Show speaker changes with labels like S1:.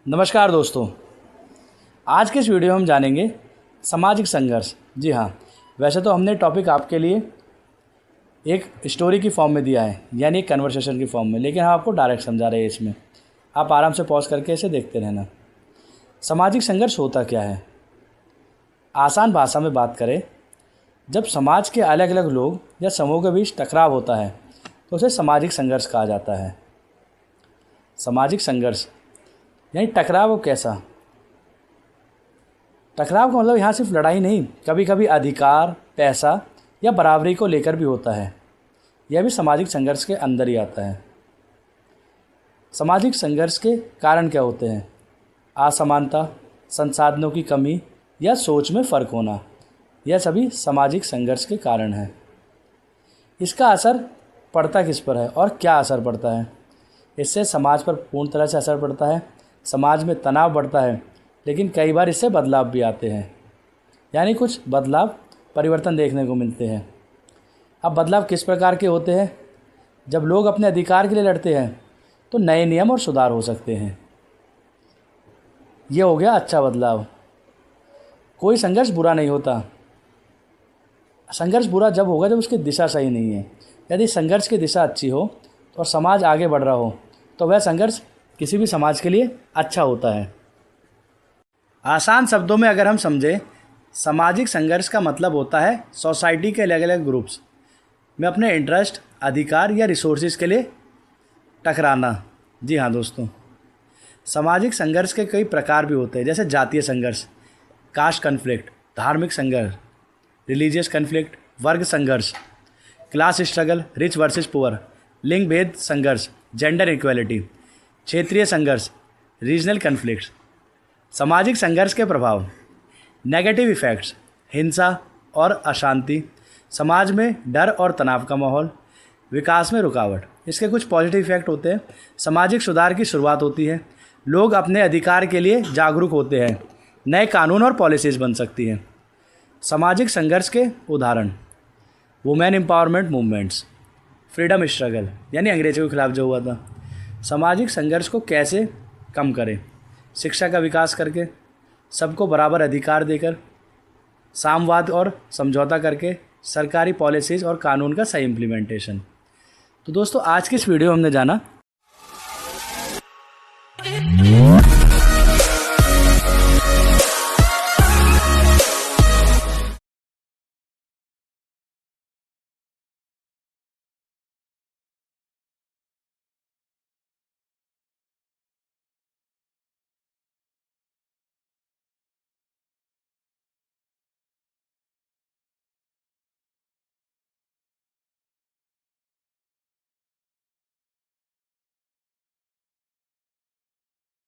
S1: नमस्कार दोस्तों, आज के इस वीडियो में हम जानेंगे सामाजिक संघर्ष। जी हाँ, वैसे तो हमने टॉपिक आपके लिए एक स्टोरी की फॉर्म में दिया है, यानी एक कन्वर्सेशन की फॉर्म में, लेकिन हम आपको डायरेक्ट समझा रहे हैं। इसमें आप आराम से पॉज करके इसे देखते रहना। सामाजिक संघर्ष होता क्या है? आसान भाषा में बात करें, जब समाज के अलग अलग लोग या समूह के बीच टकराव होता है तो उसे सामाजिक संघर्ष कहा जाता है। सामाजिक संघर्ष यानी टकराव कैसा? टकराव का मतलब यहाँ सिर्फ लड़ाई नहीं, कभी कभी अधिकार, पैसा या बराबरी को लेकर भी होता है। यह भी सामाजिक संघर्ष के अंदर ही आता है। सामाजिक संघर्ष के कारण क्या होते हैं? असमानता, संसाधनों की कमी या सोच में फ़र्क होना, यह सभी सामाजिक संघर्ष के कारण हैं। इसका असर पड़ता किस पर है और क्या असर पड़ता है? इससे समाज पर पूर्ण तरह से असर पड़ता है। समाज में तनाव बढ़ता है, लेकिन कई बार इससे बदलाव भी आते हैं, यानी कुछ बदलाव, परिवर्तन देखने को मिलते हैं। अब बदलाव किस प्रकार के होते हैं? जब लोग अपने अधिकार के लिए लड़ते हैं तो नए नियम और सुधार हो सकते हैं। ये हो गया अच्छा बदलाव। कोई संघर्ष बुरा नहीं होता। संघर्ष बुरा जब होगा जब उसकी दिशा सही नहीं है। यदि संघर्ष की दिशा अच्छी हो और समाज आगे बढ़ रहा हो तो वह संघर्ष किसी भी समाज के लिए अच्छा होता है। आसान शब्दों में अगर हम समझें, सामाजिक संघर्ष का मतलब होता है सोसाइटी के अलग अलग ग्रुप्स में अपने इंटरेस्ट, अधिकार या रिसोर्सेज के लिए टकराना। जी हाँ दोस्तों, सामाजिक संघर्ष के कई प्रकार भी होते हैं, जैसे जातीय संघर्ष, कास्ट कन्फ्लिक्ट, धार्मिक संघर्ष, रिलीजियस कन्फ्लिक्ट, वर्ग संघर्ष, class struggle, rich versus poor, लिंग भेद संघर्ष, जेंडर इक्वेलिटी, क्षेत्रीय संघर्ष, रीजनल कन्फ्लिक्ट्स। सामाजिक संघर्ष के प्रभाव, नेगेटिव इफ़ेक्ट्स, हिंसा और अशांति, समाज में डर और तनाव का माहौल, विकास में रुकावट। इसके कुछ पॉजिटिव इफ़ेक्ट होते हैं। सामाजिक सुधार की शुरुआत होती है, लोग अपने अधिकार के लिए जागरूक होते हैं, नए कानून और पॉलिसीज़ बन सकती हैं। सामाजिक संघर्ष के उदाहरण, women empowerment movements, freedom struggle यानी अंग्रेज़ों के खिलाफ जो हुआ था। सामाजिक संघर्ष को कैसे कम करें? शिक्षा का विकास करके, सबको बराबर अधिकार देकर, सामवाद और समझौता करके, सरकारी पॉलिसीज़ और कानून का सही इम्प्लीमेंटेशन। तो दोस्तों, आज की इस वीडियो में हमने जाना